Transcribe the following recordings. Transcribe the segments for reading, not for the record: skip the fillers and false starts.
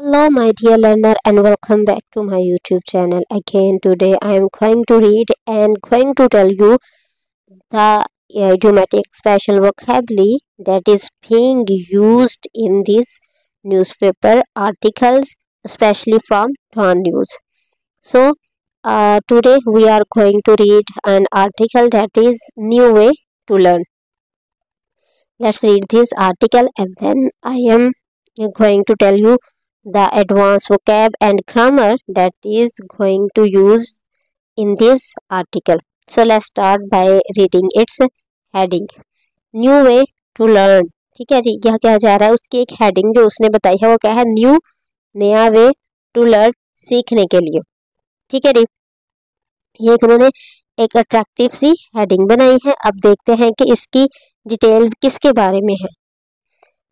Hello my dear learner and welcome back to my YouTube channel. Again today I am going to read and going to tell you the idiomatic special vocabulary that is being used in these newspaper articles, especially from Dawn News. So today we are going to read an article that is New Way to Learn. Let's read this article and then I am going to tell you the advanced vocab and grammar that is going to use in this article. So let's start by reading its heading. New way to learn. ठीक है जी, क्या क्या जा रहा है उसकी एक heading जो उसने बताई है वो क्या है, न्यू, नया वे टू लर्न, सीखने के लिए. ठीक है जी, ये उन्होंने एक अट्रैक्टिव सी हेडिंग बनाई है. अब देखते हैं कि इसकी डिटेल किसके बारे में है.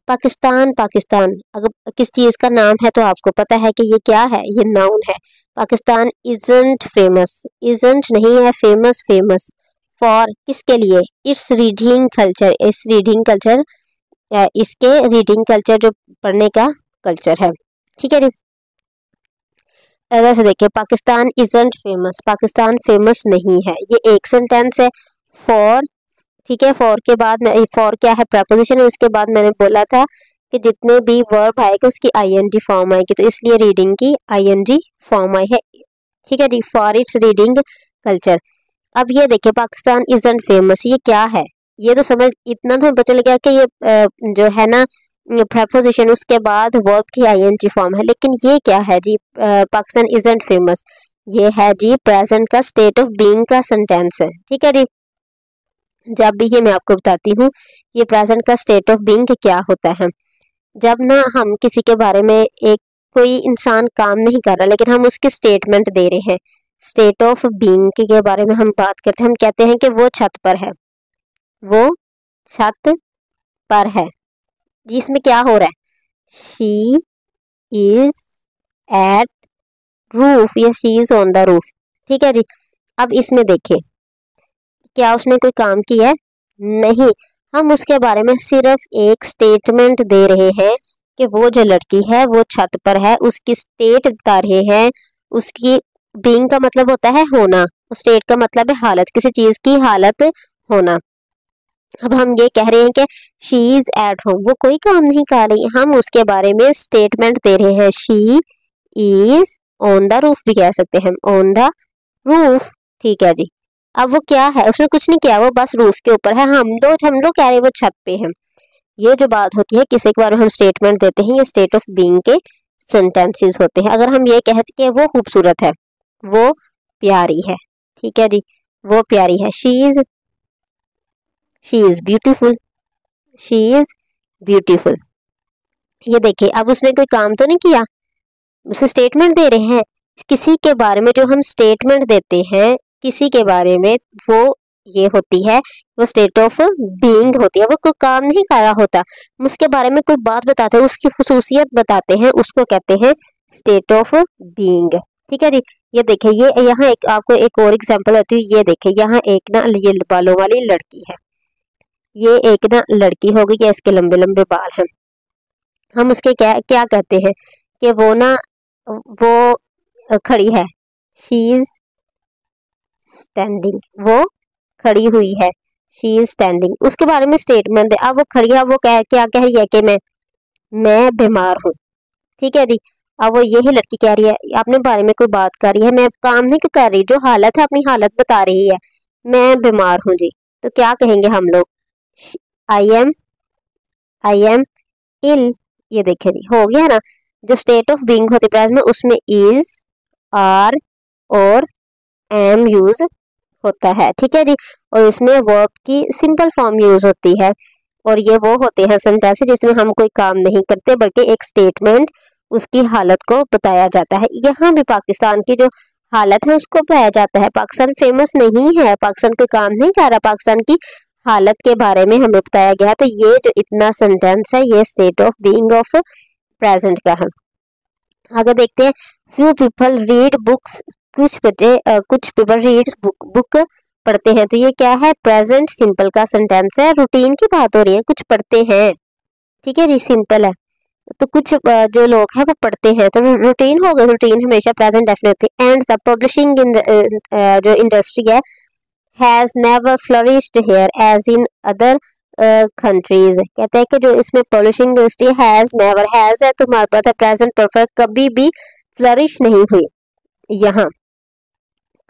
पाकिस्तान. पाकिस्तान अगर किस चीज़ का नाम है तो आपको पता है कि ये क्या है, ये नाउन है. पाकिस्तान इजंट फेमस, इजंट नहीं है, फेमस. फेमस फॉर किसके लिए, इट्स रीडिंग कल्चर. इस रीडिंग कल्चर, इसके रीडिंग कल्चर जो पढ़ने का कल्चर है. ठीक है जी, अगर से देखिए Pakistan isn't famous, Pakistan famous नहीं है, ये एक सेंटेंस है. फॉर, ठीक है, फॉर के बाद में, फॉर क्या है, प्रपोजिशन है. उसके बाद मैंने बोला था कि जितने भी वर्ब आएगा उसकी आईएनजी फॉर्म आएगी, तो इसलिए रीडिंग की आईएनजी फॉर्म आई है. ठीक है जी, फॉर इट्स रीडिंग कल्चर. अब ये देखिए पाकिस्तान इजंट फेमस, ये क्या है, ये तो समझ, इतना तो पता चल गया कि ये जो है ना प्रपोजिशन, उसके बाद वर्ब की आईएनजी फॉर्म है. लेकिन ये क्या है जी, पाकिस्तान इजंट फेमस, ये है जी प्रेजेंट का स्टेट ऑफ बीइंग का सेंटेंस है. ठीक है जी, जब भी ये मैं आपको बताती हूँ ये प्रेजेंट का स्टेट ऑफ बीइंग क्या होता है. जब ना हम किसी के बारे में, एक कोई इंसान काम नहीं कर रहा लेकिन हम उसकी स्टेटमेंट दे रहे हैं, स्टेट ऑफ बीइंग के बारे में हम बात करते हैं, हम कहते हैं कि वो छत पर है, वो छत पर है. जिसमें क्या हो रहा है, शी इज एट रूफ या she is on the roof. ठीक है जी, अब इसमें देखिए क्या उसने कोई काम किया है, नहीं, हम उसके बारे में सिर्फ एक स्टेटमेंट दे रहे हैं कि वो जो लड़की है वो छत पर है, उसकी स्टेट बता रहे हैं. उसकी बीइंग का मतलब होता है होना, स्टेट का मतलब है हालत, किसी चीज की हालत होना. अब हम ये कह रहे हैं कि शी इज एट होम, वो कोई काम नहीं कर रही, हम उसके बारे में स्टेटमेंट दे रहे हैं. She is on the roof भी कह सकते हैं, ऑन द रूफ. ठीक है जी, अब वो क्या है, उसने कुछ नहीं किया, वो बस रूफ के ऊपर है. हम लोग कह रहे हैं वो छत पे है. ये जो बात होती है किसी के बारे में हम स्टेटमेंट देते हैं, ये स्टेट ऑफ बीइंग के सेंटेंसेस होते हैं. अगर हम ये कहते कि वो खूबसूरत है, वो प्यारी है. ठीक है जी, वो प्यारी है. She is beautiful, she is beautiful. ये देखिए अब उसने कोई काम तो नहीं किया, उसे स्टेटमेंट दे रहे हैं. किसी के बारे में जो हम स्टेटमेंट देते हैं किसी के बारे में, वो ये होती है, वो स्टेट ऑफ बीइंग होती है. वो कोई काम नहीं कर रहा होता, हम उसके बारे में कोई बात बताते हैं, उसकी खुसूसियत बताते हैं, उसको कहते हैं स्टेट ऑफ बीइंग. ठीक है जी, ये देखिए, ये यहाँ एक आपको एक और एग्जांपल देती हूँ. ये देखिए यहाँ एक ना ये बालों वाली लड़की है, ये एक ना लड़की होगी, या इसके लंबे लंबे बाल हैं. हम उसके क्या क्या कहते हैं कि वो ना, वो खड़ी है, शी इज स्टैंडिंग, वो खड़ी हुई है, शी इज स्टैंडिंग. उसके बारे में स्टेटमेंट है. अब वो खड़ी है, वो क्या कह रही है कि मैं बीमार हूँ. ठीक है जी, अब वो यही लड़की कह रही है, अपने बारे में कोई बात कर रही है, मैं काम नहीं कर रही, जो हालत है अपनी हालत बता रही है, मैं बीमार हूँ जी. तो क्या कहेंगे हम लोग, आई एम इल. ये देखिए जी, हो गया ना, जो स्टेट ऑफ बीइंग होती है में उसमें इज, आर और एम यूज होता है. ठीक है जी, और इसमें वर्ब की सिंपल फॉर्म यूज होती है. और ये वो होते हैं सेंटेंस जिसमें हम कोई काम नहीं करते बल्कि एक स्टेटमेंट उसकी हालत को बताया जाता है. यहाँ भी पाकिस्तान की जो हालत है उसको बताया जाता है. पाकिस्तान फेमस नहीं है, पाकिस्तान कोई काम नहीं कर रहा, पाकिस्तान की हालत के बारे में हमें बताया गया. तो ये जो इतना सेंटेंस है ये state of being of present का है. आगे देखते हैं, फ्यू पीपल रीड बुक्स, कुछ पीपल रीड्स बुक पढ़ते हैं. तो ये क्या है, प्रेजेंट सिंपल का सेंटेंस है, रूटीन की बात हो रही है, कुछ पढ़ते हैं. ठीक है जी, सिंपल है. तो कुछ जो लोग हैं वो पढ़ते हैं, तो रूटीन होगा, रूटीन हमेशा present definitely. And the publishing in जो इंडस्ट्री है has never flourished here as in other countries. कहते हैं कि जो इसमें publishing industry has never, has है तो हमारे पास है प्रेजेंट परफेक्ट, कभी भी फ्लरिश नहीं हुई। यहाँ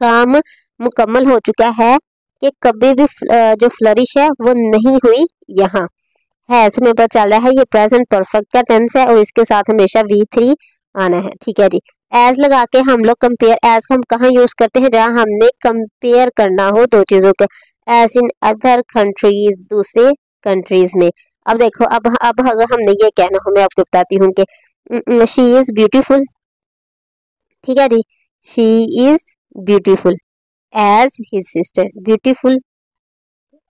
काम मुकम्मल हो चुका है कि कभी भी जो फ्लरिश है वो नहीं हुई। यहाँ है इसमें पता चल रहा है ये प्रेजेंट परफेक्ट का टेंस है और इसके साथ हमेशा V3 आना है। ठीक है जी। एज लगा के हम लोग कंपेयर, एज हम कहाँ यूज करते हैं, जहाँ हमने कंपेयर करना हो दो चीजों को, एज इन अदर कंट्रीज, दूसरे कंट्रीज में। अब देखो, अब अगर हमने ये कहना हो, मैं आपको बताती हूँ कि शी इज ब्यूटीफुल। ठीक है जी, she is beautiful as his sister, beautiful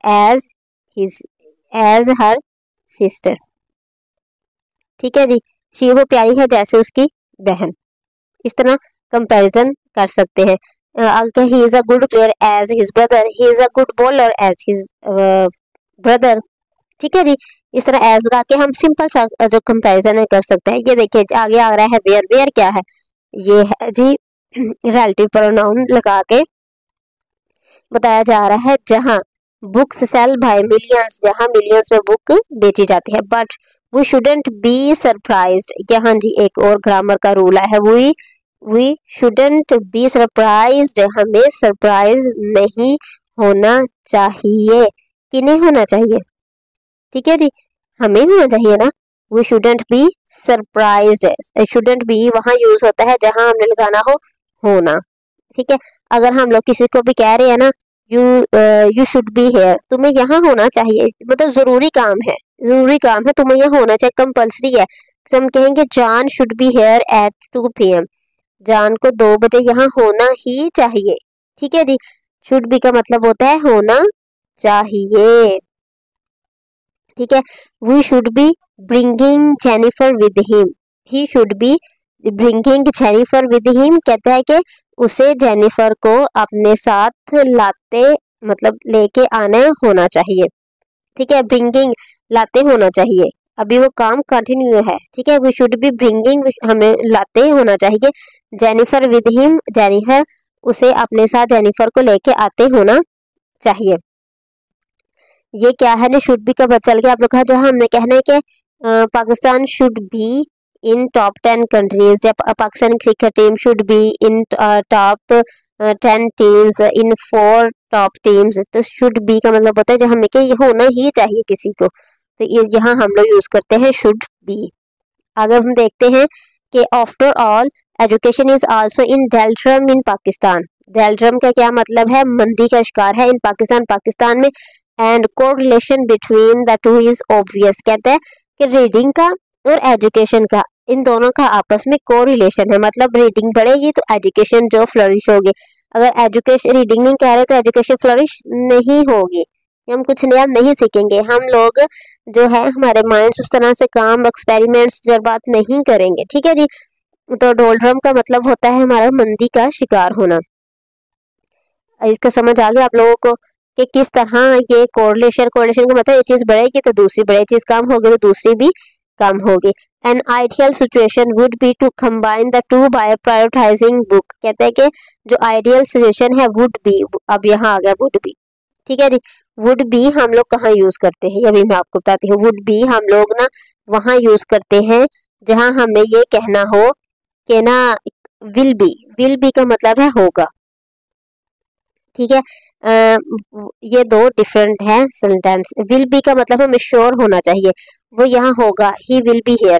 as his, as her sister. ठीक है जी, शी वो प्यारी है जैसे उसकी बहन। इस तरह कंपैरिजन कर सकते हैं। अगर he is a good player as his brother, he is a good bowler as his brother. ठीक है जी, इस तरह एज लगा के हम सिंपल सा जो कंपैरिजन है कर सकते हैं। ये देखिए आगे आ रहा है वेयर, वेयर क्या है, ये है जी रिलेटिव प्रोनाउन लगा के बताया जा रहा है जहाँ बुक्स सेल बाय मिलियंस, जहाँ मिलियंस में बुक बेची जाती है। But we shouldn't be surprised, यहाँ जी एक और ग्रामर का रूल है, वी शुडंट बी सरप्राइज्ड, हमें सरप्राइज नहीं होना चाहिए। किन्हें होना चाहिए, ठीक है जी, हमें होना चाहिए ना। We shouldn't be surprised, shouldn't be वहाँ यूज होता है जहाँ हमने लगाना हो होना। ठीक है, अगर हम लोग किसी को भी कह रहे हैं ना, यू शुड बी हेयर, तुम्हें यहाँ होना चाहिए, मतलब जरूरी काम है, जरूरी काम है, तुम्हें यहाँ होना चाहिए, कंपल्सरी है। तो हम कहेंगे John should be here at 2 PM, John को 2 बजे यहाँ होना ही चाहिए। ठीक है जी, शुड बी का मतलब होता है होना चाहिए। ठीक है, we should be bringing Jennifer with him, he should be bringing Jennifer with him, कहता है कि उसे जेनिफर को अपने साथ लाते, मतलब लेके आना होना चाहिए। ठीक है, ब्रिंगिंग लाते होना चाहिए, अभी वो काम कंटिन्यू है। ठीक है, वी शुड बी ब्रिंगिंग, हमें लाते होना चाहिए, जेनिफर विद हिम, जेनिफर उसे अपने साथ, जेनिफर को लेके आते होना चाहिए। ये क्या है ना, शुड बी का पता चल गया आप लोग का। जहाँ हमने कहना है कि Pakistan should be in top 10 countries, या Pakistan cricket team should be in top 10 teams, in 4 top teams. तो शुड बी का मतलब होता है जहाँ हमें कि होना ही चाहिए किसी को, तो ये यहाँ हम लोग यूज करते हैं शुड बी। अगर हम देखते हैं कि after all education is also in doldrums in Pakistan, doldrums का क्या मतलब है, मंदी का शिकार है इन पाकिस्तान, पाकिस्तान में। And correlation between the two is obvious, कहता है कि रीडिंग का और एजुकेशन का, इन दोनों का आपस में कोरिलेशन है, मतलब रीडिंग बढ़ेगी तो एजुकेशन जो फ्लरिश होगी, अगर एजुकेशन रीडिंग नहीं कह रहे तो एजुकेशन फ्लरिश नहीं होगी, हम कुछ नया नहीं सीखेंगे, हम लोग जो है हमारे माइंड्स उस तरह से काम एक्सपेरिमेंट्स जज्बात नहीं करेंगे। ठीक है जी, तो डोल्ड्रम का मतलब होता है हमारा मंदी का शिकार होना। इसका समझ आ गया आप लोगों को कि किस तरह ये कोरिलेशन का मतलब एक चीज बढ़ेगी तो दूसरी बढ़ेगी, चीज कम होगी तो दूसरी भी कम होगी। An ideal situation would be to combine the two by prioritising book, कहते हैं कि जो आइडियल सिचुएशन है वुड बी, अब यहाँ आ गया वुड बी। ठीक है जी, वुड बी हम लोग कहाँ यूज करते हैं, अभी मैं आपको बताती हूँ। वुड बी हम लोग ना वहाँ यूज करते हैं जहाँ हमें ये कहना हो कि ना विल बी का मतलब है होगा। ठीक है, ये दो डिफरेंट है सेंटेंस। विल बी का मतलब हमें श्योर होना चाहिए, वो यहाँ होगा, he will be here,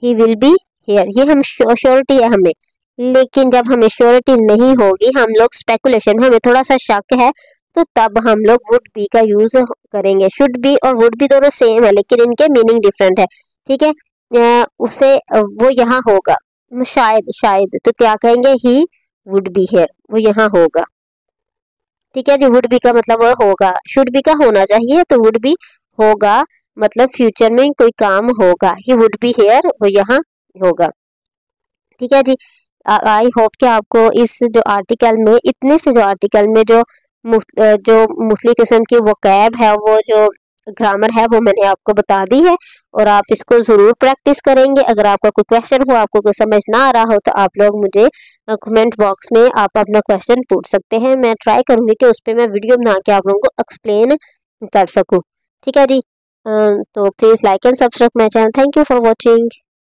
he will be here, ये हम श्योरिटी है हमें। लेकिन जब हमें श्योरिटी नहीं होगी, हम लोग स्पेकुलेशन में, हमें थोड़ा सा शक है, तो तब हम लोग वुड बी का यूज करेंगे। शुड बी और वुड बी दोनों सेम है लेकिन इनके मीनिंग डिफरेंट है। ठीक है, उसे वो यहाँ होगा, शायद तो क्या कहेंगे, ही वुड बी हियर, वो यहाँ होगा। ठीक है जी, वुड बी का मतलब वो होगा, शुड बी का होना चाहिए, तो वुड बी होगा मतलब फ्यूचर में कोई काम होगा, ही वुड बी हियर, वो यहाँ होगा। ठीक है जी, आई होप कि आपको इस जो आर्टिकल में, इतने से जो आर्टिकल में जो मुख्तलिफ किस्म की वोकैब है, वो जो ग्रामर है वो मैंने आपको बता दी है और आप इसको ज़रूर प्रैक्टिस करेंगे। अगर आपका कोई क्वेश्चन हो, आपको कोई समझ ना आ रहा हो, तो आप लोग मुझे कमेंट बॉक्स में आप अपना क्वेश्चन पूछ सकते हैं। मैं ट्राई करूँगी कि उस पर मैं वीडियो बना के आप लोगों को एक्सप्लेन कर सकूँ। ठीक है जी। तो please like and subscribe my channel. Thank you for watching.